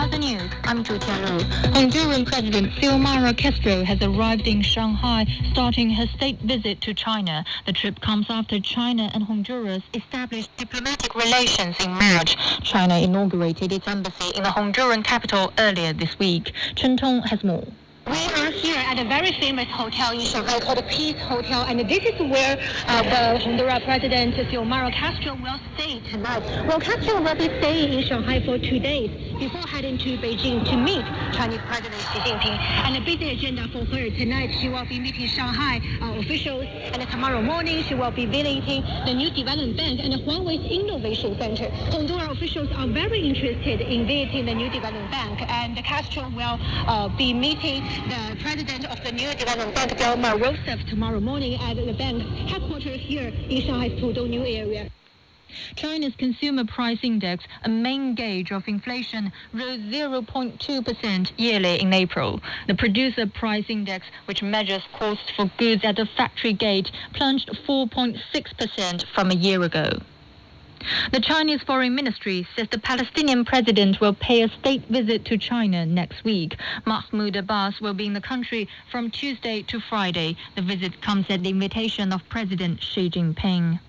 Other news, I'm Zhu Tianlu. Honduran President Xiomara Castro has arrived in Shanghai, starting her state visit to China. The trip comes after China and Honduras established diplomatic relations in March. China inaugurated its embassy in the Honduran capital earlier this week. Chen Tong has more. We are here at a very famous hotel in Shanghai called the Peace Hotel, and this is where the Honduran President Xiomara Castro will stay tonight. Well, Castro will be staying in Shanghai for 2 days before heading to Beijing to meet Chinese President Xi Jinping. And a busy agenda for her tonight. She will be meeting Shanghai officials, and tomorrow morning she will be visiting the New Development Bank and Huawei's Innovation Center. Honduran officials are very interested in visiting the New Development Bank, and Castro will be meeting the president of the New Development Bank, Dilma Rousseff, tomorrow morning at the bank headquarters here in Shanghai's Pudong New area. China's consumer price index, a main gauge of inflation, rose 0.2% yearly in April. The producer price index, which measures costs for goods at the factory gate, plunged 4.6% from a year ago. The Chinese Foreign Ministry says the Palestinian president will pay a state visit to China next week. Mahmoud Abbas will be in the country from Tuesday to Friday. The visit comes at the invitation of President Xi Jinping.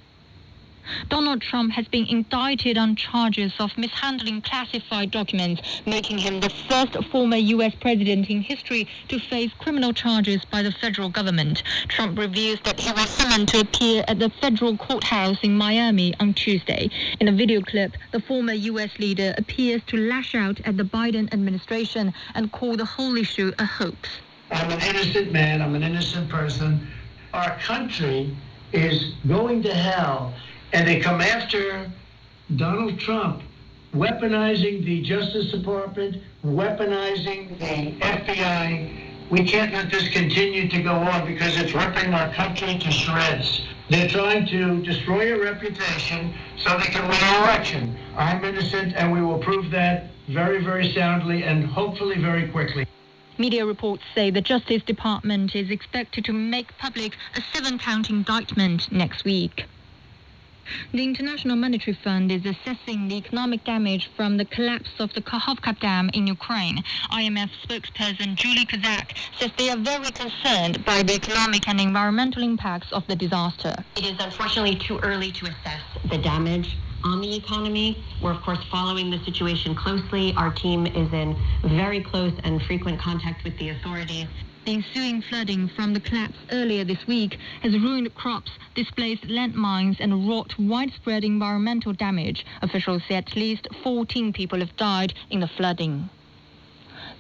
Donald Trump has been indicted on charges of mishandling classified documents, making him the first former U.S. president in history to face criminal charges by the federal government. Trump reveals that he was summoned to appear at the federal courthouse in Miami on Tuesday. In a video clip, the former U.S. leader appears to lash out at the Biden administration and call the whole issue a hoax. I'm an innocent man. I'm an innocent person. Our country is going to hell. And they come after Donald Trump, weaponizing the Justice Department, weaponizing the FBI. We can't let this continue to go on because it's ripping our country to shreds. They're trying to destroy your reputation so they can win an election. I'm innocent, and we will prove that very, very soundly and hopefully very quickly. Media reports say the Justice Department is expected to make public a 7-count indictment next week. The International Monetary Fund is assessing the economic damage from the collapse of the Kakhovka Dam in Ukraine. IMF spokesperson Julie Kazak says they are very concerned by the economic and environmental impacts of the disaster. It is unfortunately too early to assess the damage on the economy. We're, of course, following the situation closely. Our team is in very close and frequent contact with the authorities. The ensuing flooding from the collapse earlier this week has ruined crops, displaced landmines, and wrought widespread environmental damage. Officials say at least 14 people have died in the flooding.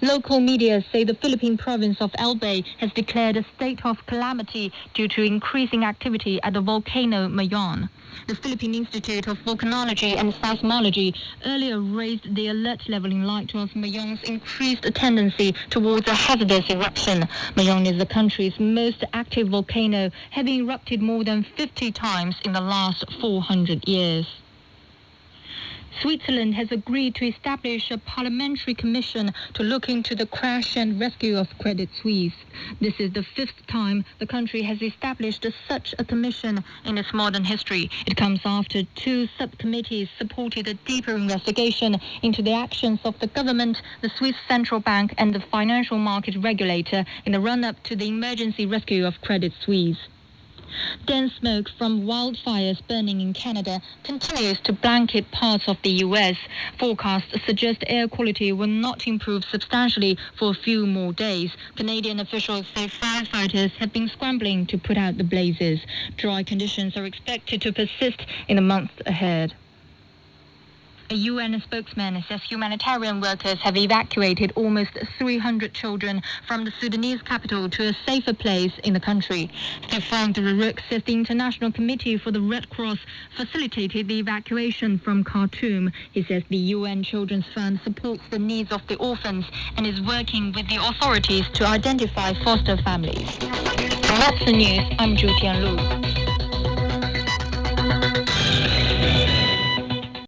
Local media say the Philippine province of Albay has declared a state of calamity due to increasing activity at the volcano Mayon. The Philippine Institute of Volcanology and Seismology earlier raised the alert level in light of Mayon's increased tendency towards a hazardous eruption. Mayon is the country's most active volcano, having erupted more than 50 times in the last 400 years. Switzerland has agreed to establish a parliamentary commission to look into the crash and rescue of Credit Suisse. This is the 5th time the country has established such a commission in its modern history. It comes after 2 subcommittees supported a deeper investigation into the actions of the government, the Swiss Central Bank, and the financial market regulator in the run-up to the emergency rescue of Credit Suisse. Dense smoke from wildfires burning in Canada continues to blanket parts of the U.S. Forecasts suggest air quality will not improve substantially for a few more days. Canadian officials say firefighters have been scrambling to put out the blazes. Dry conditions are expected to persist in the months ahead. A UN spokesman says humanitarian workers have evacuated almost 300 children from the Sudanese capital to a safer place in the country. Stefan Duruk says the International Committee for the Red Cross facilitated the evacuation from Khartoum. He says the UN Children's Fund supports the needs of the orphans and is working with the authorities to identify foster families. And that's the news. I'm Zhu Tianlu.